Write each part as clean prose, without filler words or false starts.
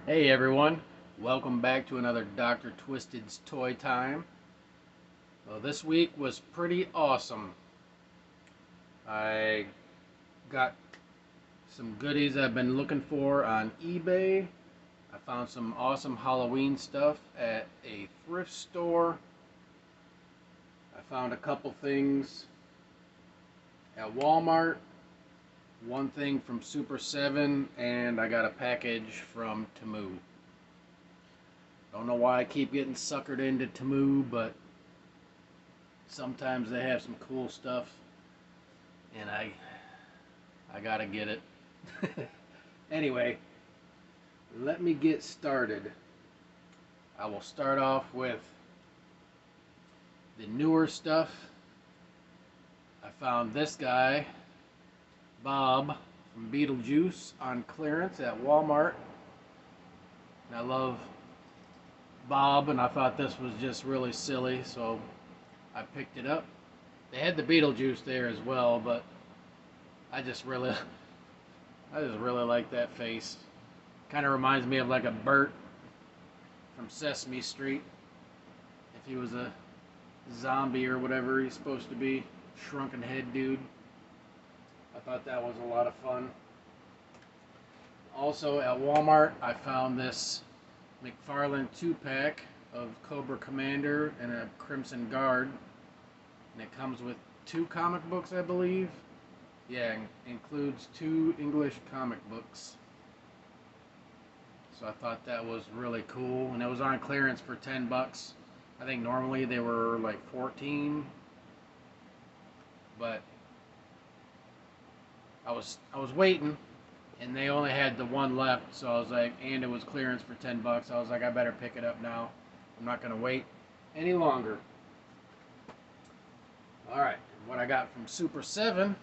Hey everyone, welcome back to another Dr. Twisted's Toy Time. Well, this week was pretty awesome. I got some goodies I've been looking for on eBay. I found some awesome Halloween stuff at a thrift store. I found a couple things at Walmart, one thing from Super 7, and I got a package from Temu. Don't know why I keep getting suckered into Temu, but sometimes they have some cool stuff, and I gotta get it. Anyway, let me get started. I will start off with the newer stuff. I found this guy, Bob from Beetlejuice, on clearance at Walmart. And I love Bob, and I thought this was just really silly, so I picked it up. They had the Beetlejuice there as well, but I just really like that face. Kind of reminds me of like a Bert from Sesame Street. If he was a zombie or whatever he's supposed to be, shrunken head dude. I thought that was a lot of fun. Also at Walmart, I found this McFarlane 2-pack of Cobra Commander and a Crimson Guard. And it comes with 2 comic books, I believe. Yeah, includes 2 English comic books. So I thought that was really cool, and it was on clearance for 10 bucks. I think normally they were like 14, but I was waiting, and they only had the one left, so I was like, and it was clearance for 10 bucks. I was like, I better pick it up now. I'm not gonna wait any longer. All right, what I got from Super 7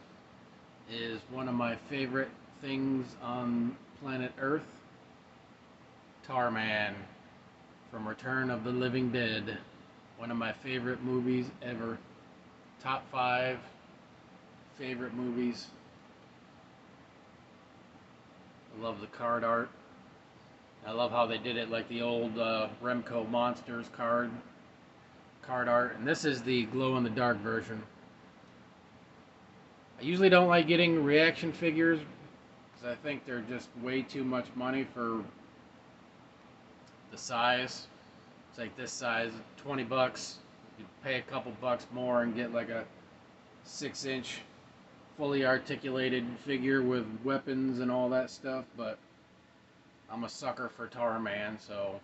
is one of my favorite things on planet Earth. Tarman from Return of the Living Dead. One of my favorite movies ever. Top 5 favorite movies. I love the card art. I love how they did it like the old Remco Monsters card art. And this is the glow-in-the-dark version. I usually don't like getting reaction figures because I think they're just way too much money for the size. It's like this size, 20 bucks. You pay a couple bucks more and get like a 6-inch fully articulated figure with weapons and all that stuff, but I'm a sucker for Tarman, so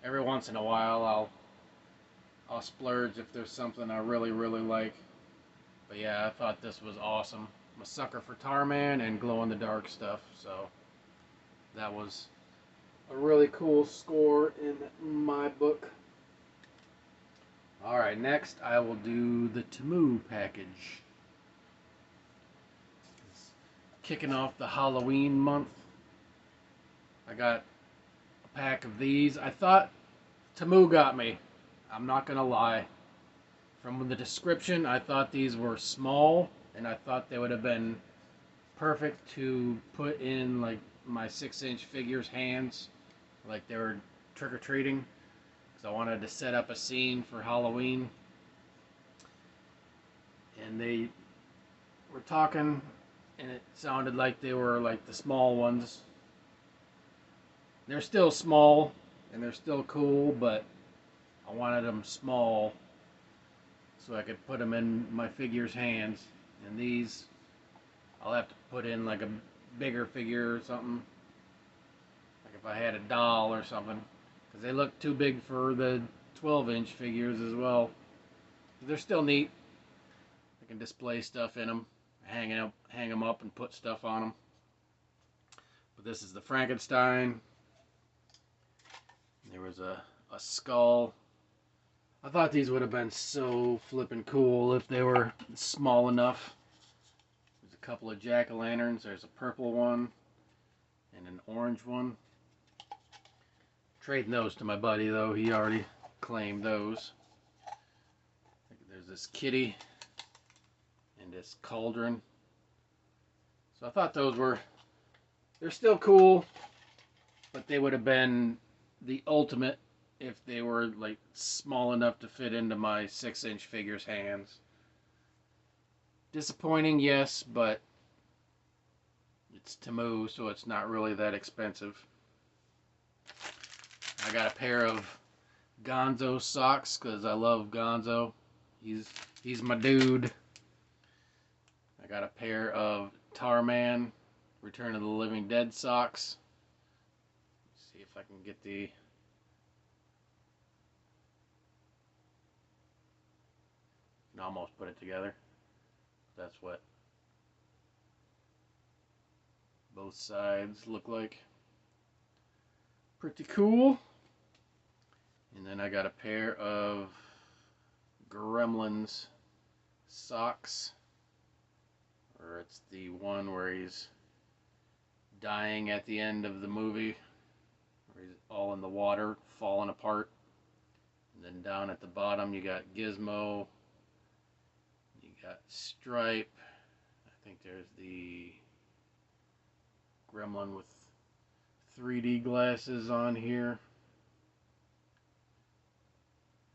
every once in a while I'll splurge if there's something I really like. But yeah, I thought this was awesome. I'm a sucker for Tarman and glow-in-the-dark stuff, so that was a really cool score in my book. Alright, next I will do the Temu package. Kicking off the Halloween month. I got a pack of these. I thought Temu got me. I'm not gonna lie. From the description, I thought these were small, and I thought they would have been perfect to put in like my 6-inch figures' hands, like they were trick-or-treating, because I wanted to set up a scene for Halloween. And they were talking, and it sounded like they were like the small ones. They're still small, and they're still cool, but I wanted them small so I could put them in my figure's hands. And these, I'll have to put in like a bigger figure or something. Like if I had a doll or something. Because they look too big for the 12-inch figures as well. But they're still neat. I can display stuff in them, hang them up and put stuff on them. But this is the Frankenstein. There was a skull. I thought these would have been so flippin' cool if they were small enough. There's a couple of jack-o'-lanterns. There's a purple one and an orange one. Trading those to my buddy though. He already claimed those. There's this kitty and this cauldron. So I thought they're still cool. but they would have been the ultimate if they were like small enough to fit into my 6-inch figure's hands. Disappointing, yes, but it's Temu, so it's not really that expensive. I got a pair of Gonzo socks because I love Gonzo. He's my dude. I got a pair of Tarman Return of the Living Dead socks. Let's see if I can get the... I can almost put it together. That's what both sides look like. Pretty cool. And then I got a pair of Gremlins socks. Or it's the one where he's dying at the end of the movie. Where he's all in the water, falling apart. And then down at the bottom you got Gizmo. You got Stripe. I think there's the Gremlin with 3D glasses on here.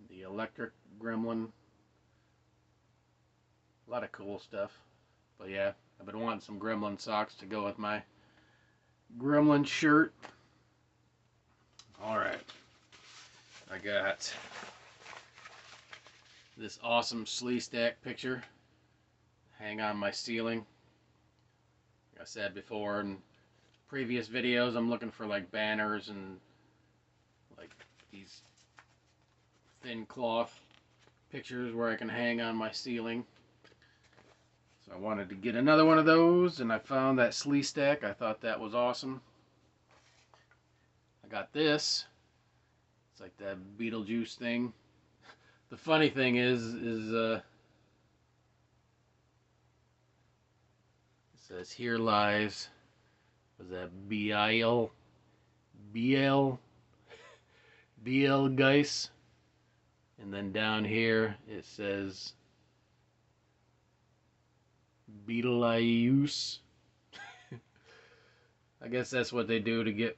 The electric Gremlin. A lot of cool stuff. But yeah, I've been wanting some Gremlin socks to go with my Gremlin shirt. Alright. I got this awesome Sleestak picture hang on my ceiling. Like I said before in previous videos, I'm looking for like banners and like these thin cloth pictures where I can hang on my ceiling. So I wanted to get another one of those, and I found that Sleestak. I thought that was awesome. I got this. It's like that Beetlejuice thing. The funny thing is it says here lies, was that BL Geis, and then down here it says Beetlejuice. I guess that's what they do to get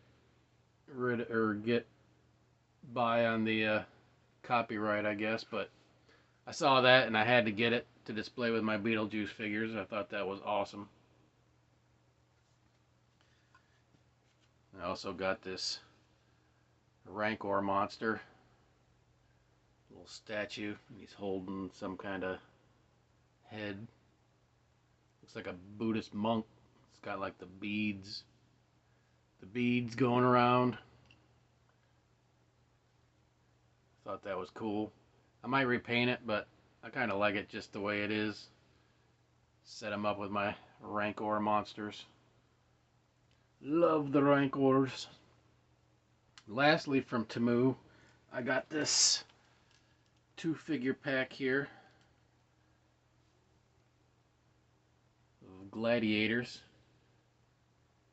rid or get by on the copyright, I guess. But I saw that and I had to get it to display with my Beetlejuice figures. I thought that was awesome. I also got this Rancor monster, little statue, and he's holding some kind of head. Looks like a Buddhist monk. It's got like the beads going around. Thought that was cool. I might repaint it, but I kind of like it just the way it is. Set them up with my Rancor monsters. Love the Rancors. Lastly, from Temu, I got this 2-figure pack here of gladiators.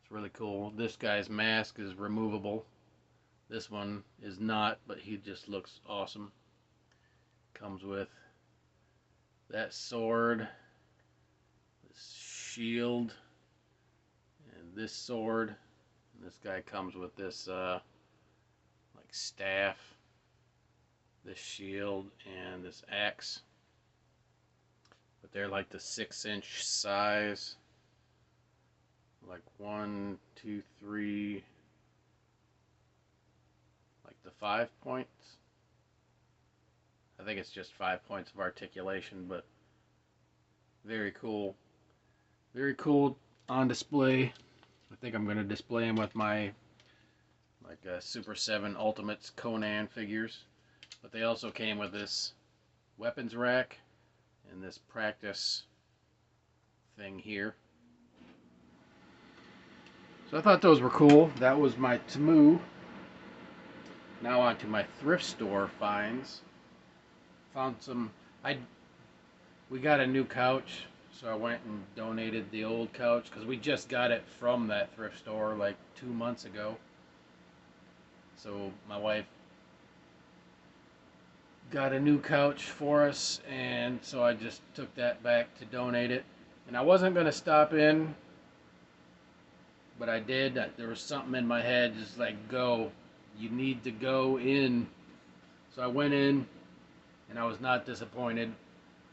It's really cool. This guy's mask is removable. This one is not, but he just looks awesome. Comes with that sword, this shield, and this sword. And this guy comes with this like staff, this shield, and this axe. But they're like the 6-inch size. Like 1, 2, 3, like the 5 points. I think it's just 5 points of articulation, but very cool. Very cool on display. I think I'm going to display them with my Super 7 Ultimates Conan figures. But they also came with this weapons rack and this practice thing here. So I thought those were cool. That was my Temu. Now on to my thrift store finds. Found some. We got a new couch, so I went and donated the old couch because we just got it from that thrift store like 2 months ago. So my wife got a new couch for us, and so I just took that back to donate it. And I wasn't going to stop in, but I did. There was something in my head, just like, go. You need to go in. So I went in, and I was not disappointed.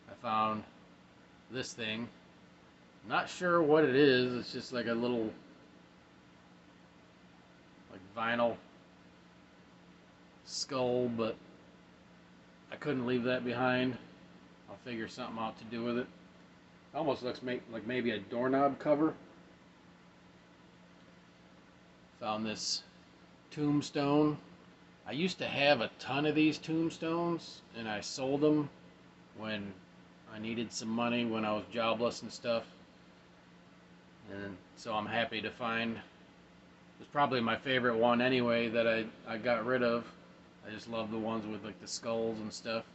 I found this thing. Not sure what it is. It's just like a little, like vinyl skull, but I couldn't leave that behind. I'll figure something out to do with it. Almost looks like maybe a doorknob cover. Found this tombstone. I used to have a ton of these tombstones, and I sold them when I needed some money when I was jobless and stuff. And so I'm happy to find, it's probably my favorite one anyway that I got rid of. I just love the ones with like the skulls and stuff.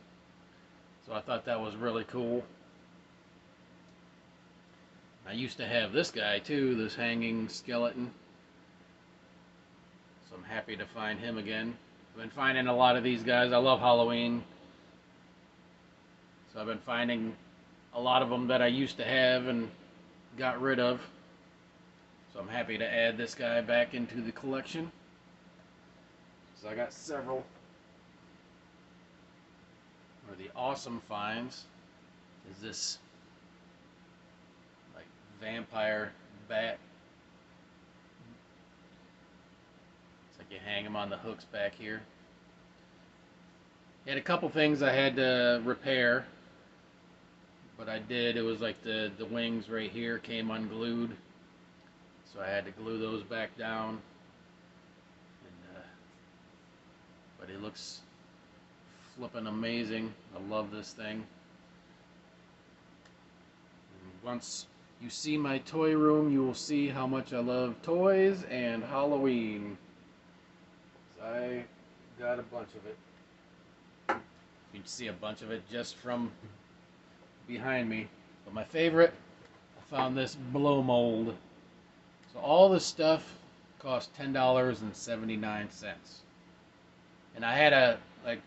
So I thought that was really cool. I used to have this guy too, this hanging skeleton. So I'm happy to find him again. I've been finding a lot of these guys. I love Halloween. So I've been finding a lot of them that I used to have and got rid of. So I'm happy to add this guy back into the collection. So I got several. Or the awesome finds is this like vampire bat. It's like you hang them on the hooks back here. Had a couple things I had to repair, but I did. It was like the wings right here came unglued, so I had to glue those back down. And, but it looks flipping amazing. I love this thing. And once you see my toy room, you will see how much I love toys and Halloween. I got a bunch of it. You can see a bunch of it just from behind me. But my favorite, I found this blow mold. So all this stuff cost $10.79. And I had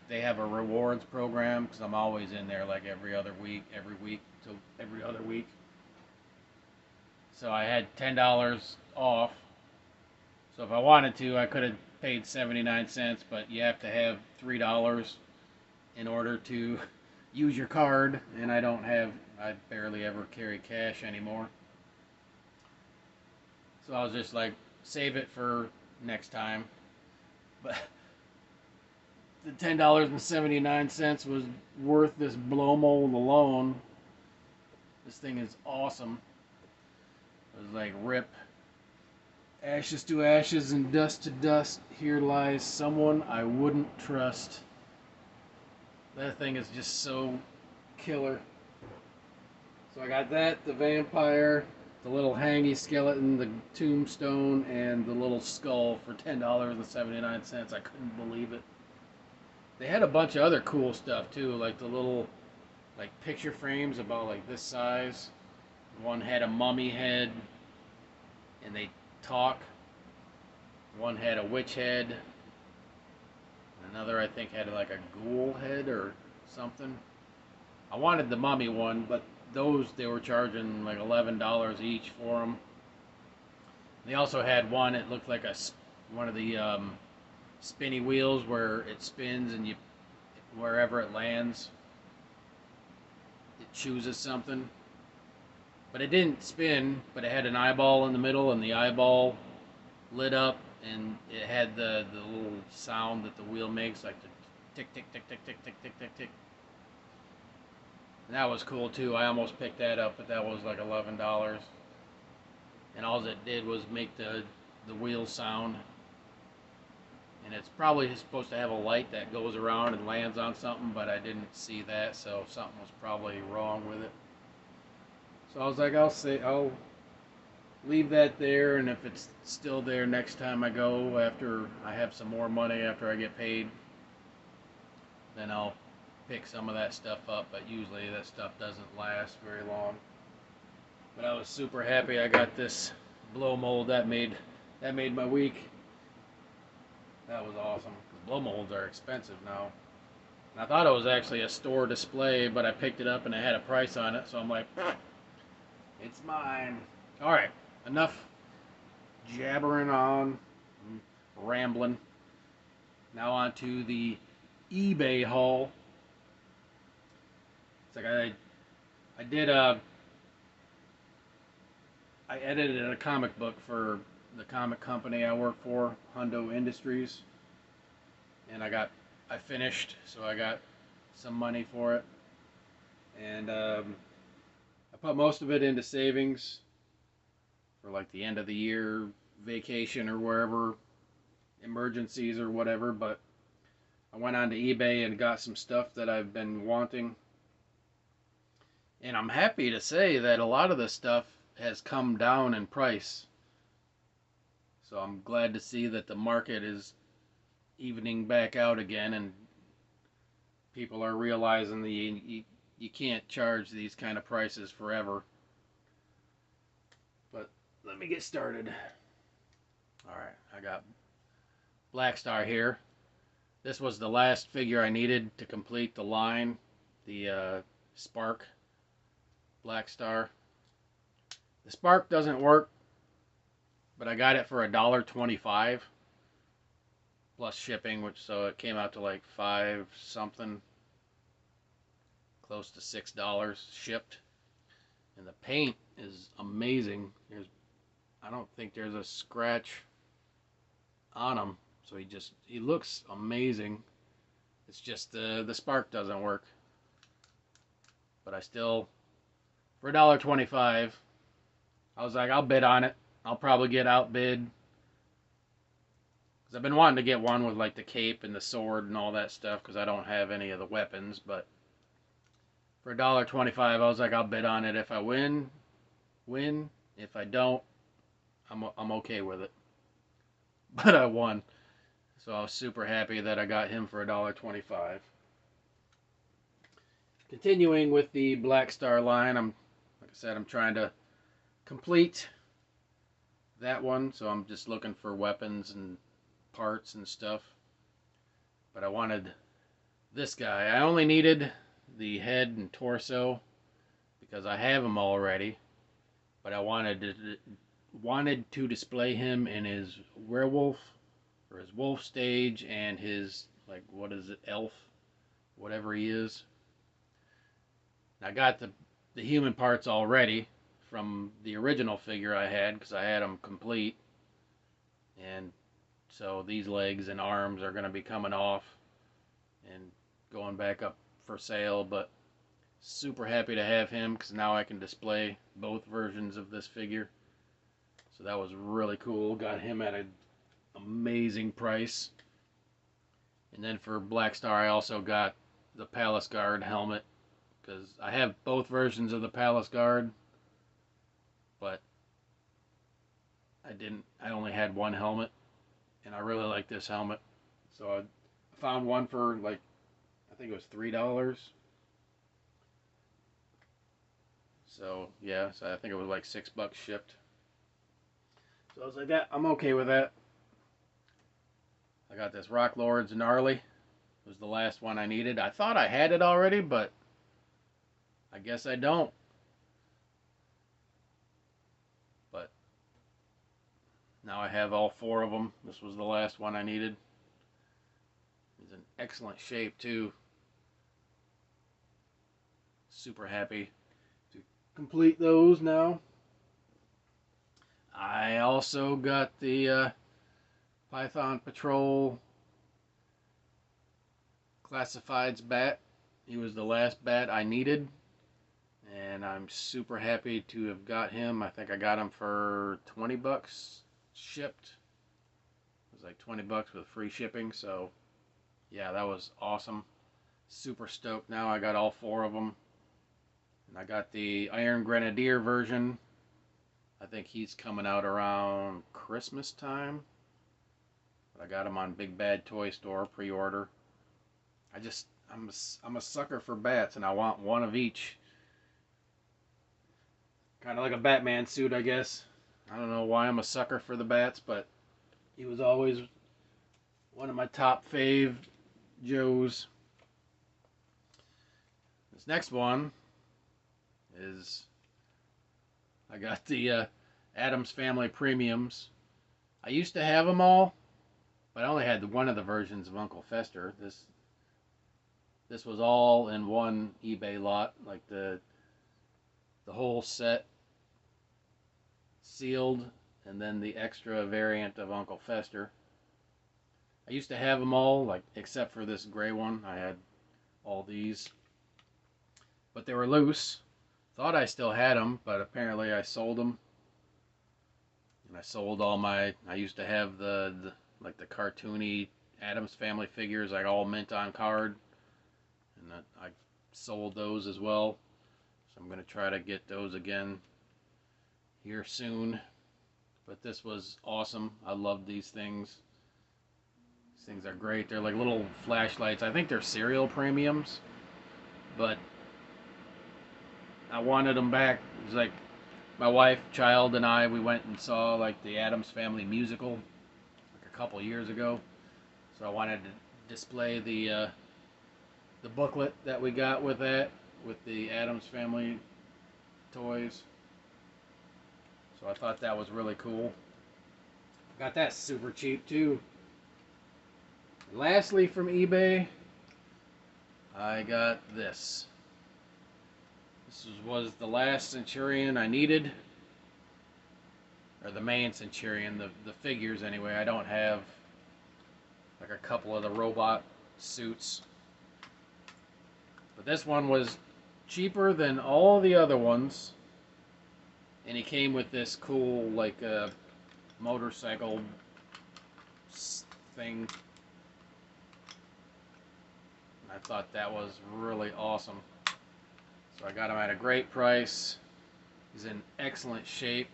they have a rewards program because I'm always in there like every other week. So I had $10 off. So if I wanted to, I could have paid 79 cents, but you have to have $3 in order to use your card, and I barely ever carry cash anymore. So I was just like, save it for next time. But the $10.79 was worth this blow mold alone. This thing is awesome. It was like, rip ashes to ashes and dust to dust. Here lies someone I wouldn't trust. That thing is just so killer. So I got that, the vampire, the little hangy skeleton, the tombstone, and the little skull for $10.79. I couldn't believe it. They had a bunch of other cool stuff too, like the little picture frames about like this size. One had a mummy head and they talk. One had a witch head. Another, I think, had like a ghoul head or something. I wanted the mummy one, but those they were charging like $11 each for them. They also had one. It looked like one of the spinny wheels where it spins and wherever it lands, it chooses something. But it didn't spin. But it had an eyeball in the middle, and the eyeball lit up. And it had the little sound that the wheel makes, like the tick, tick, tick, tick, tick, tick, tick, tick, tick. And that was cool too. I almost picked that up, but that was like $11. And all it did was make the wheel sound. And it's probably supposed to have a light that goes around and lands on something, but I didn't see that, so something was probably wrong with it. So I was like, I'll leave that there, and if it's still there next time I go, after I have some more money, after I get paid, then I'll pick some of that stuff up. But usually that stuff doesn't last very long. But I was super happy I got this blow mold. That made my week. That was awesome. Blow molds are expensive now. And I thought it was actually a store display, but I picked it up and it had a price on it, so I'm like, it's mine. All right. Enough jabbering on, rambling. Now on to the eBay haul. It's like I did I edited a comic book for the comic company I work for, Hundo Industries, and I finished, so I got some money for it, and I put most of it into savings for like the end of the year vacation or wherever, emergencies or whatever. But I went on to eBay and got some stuff that I've been wanting, and I'm happy to say that a lot of the stuff has come down in price. So I'm glad to see that the market is evening back out again, and people are realizing that you can't charge these kind of prices forever. But let me get started. Alright, I got Black Star here. This was the last figure I needed to complete the line, the Spark Black Star. The Spark doesn't work, but I got it for $1.25 plus shipping, which so it came out to like 5 something, close to $6 shipped. And the paint is amazing. I don't think there's a scratch on him, so he looks amazing. It's just the Spark doesn't work. But I still, for $1.25, I was like, I'll bid on it. I'll probably get outbid. Because I've been wanting to get one with like the cape and the sword and all that stuff, because I don't have any of the weapons. But for $1.25, I was like, I'll bid on it. If I win. If I don't, I'm okay with it. But I won. So I was super happy that I got him for $1.25. Continuing with the Black Star line, like I said, I'm trying to complete that one, so I'm just looking for weapons and parts and stuff. But I wanted this guy. I only needed the head and torso because I have him already, but I wanted to display him in his werewolf or his wolf stage and his, like, what is it, elf, whatever he is. I got the human parts already from the original figure I had, because I had them complete, and so these legs and arms are going to be coming off and going back up for sale. But super happy to have him, because now I can display both versions of this figure. So that was really cool. Got him at an amazing price. And then for Black Star, I also got the Palace Guard helmet, because I have both versions of the Palace Guard, but I only had one helmet, and I really like this helmet. So I found one for like, I think it was $3. So yeah, so I think it was like $6 shipped. So I was like, I'm okay with that. I got this Rock Lords Gnarly. It was the last one I needed. I thought I had it already, but I guess I don't. But now I have all 4 of them. This was the last one I needed. He's in excellent shape too. Super happy to complete those now. I also got the Python Patrol Classifieds bat. He was the last bat I needed, and I'm super happy to have got him. I think I got him for $20 shipped. It was like $20 with free shipping, so yeah, that was awesome. Super stoked now. I got all 4 of them. And I got the Iron Grenadier version. I think he's coming out around Christmas time. But I got him on Big Bad Toy Store pre-order. I'm a sucker for bats, and I want one of each. Kind of like a Batman suit, I guess. I don't know why I'm a sucker for the bats, but he was always one of my top fave Joes. This next one is, I got the Addams Family Premiums. I used to have them all, but I only had one of the versions of Uncle Fester. This was all in one eBay lot, like the whole set sealed, and then the extra variant of Uncle Fester. I used to have them all, like except for this gray one. I had all these, but they were loose. Thought I still had them, but apparently I sold them. And I sold all my. I used to have the like the cartoony Addams Family figures, like all mint on card, and I sold those as well. So I'm gonna try to get those again here soon. But this was awesome. I love these things. These things are great. They're like little flashlights. I think they're cereal premiums, but I wanted them back. It was like my wife, child, and I, we went and saw like the Addams Family musical like a couple years ago. So I wanted to display the booklet that we got with that, with the Addams Family toys. So I thought that was really cool. Got that super cheap too. Lastly, from eBay, I got this. This was the last Centurion I needed, or the main Centurion, the figures anyway. I don't have like a couple of the robot suits, but this one was cheaper than all the other ones, and he came with this cool like motorcycle thing. I thought that was really awesome. So I got him at a great price. He's in excellent shape.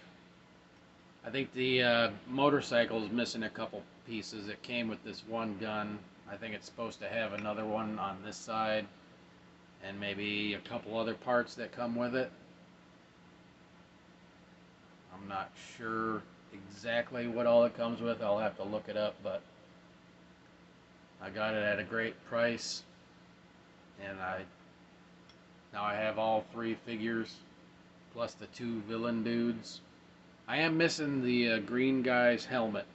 I think the motorcycle is missing a couple pieces. It came with this one gun. I think it's supposed to have another one on this side, and maybe a couple other parts that come with it. I'm not sure exactly what all it comes with. I'll have to look it up, but I got it at a great price, and now I have all three figures plus the two villain dudes. I am missing the green guy's helmet,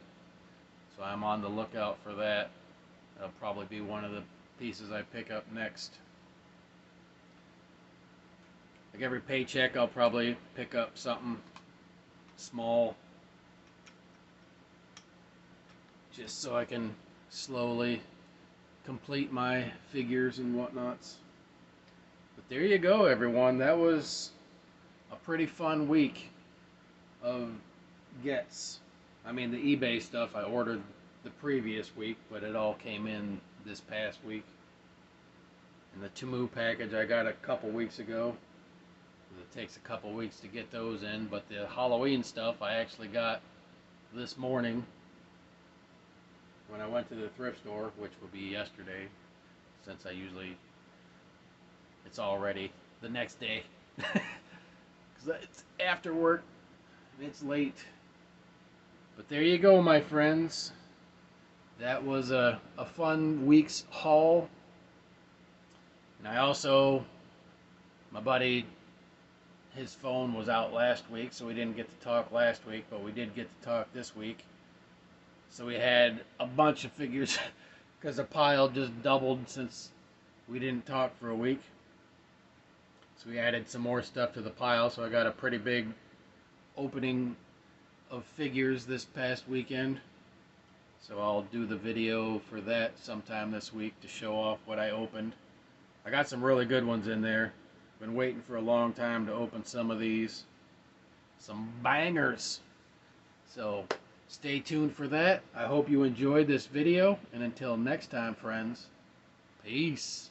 so I'm on the lookout for that. That'll probably be one of the pieces I pick up next. Like every paycheck, I'll probably pick up something small, just so I can slowly complete my figures and whatnots. But there you go, everyone. That was a pretty fun week of gets. I mean, the eBay stuff I ordered the previous week, but it all came in this past week. And the Temu package I got a couple weeks ago. It takes a couple weeks to get those in, but the Halloween stuff I actually got this morning when I went to the thrift store, which would be yesterday, since it's already the next day. Because it's after work and it's late. But there you go, my friends. That was a fun week's haul. And I also, my buddy, his phone was out last week, so we didn't get to talk last week, but we did get to talk this week. So we had a bunch of figures because the pile just doubled since we didn't talk for a week. So we added some more stuff to the pile, so I got a pretty big opening of figures this past weekend. So I'll do the video for that sometime this week to show off what I opened. I got some really good ones in there. Been waiting for a long time to open some of these. Some bangers. So stay tuned for that. I hope you enjoyed this video, and until next time, friends, peace.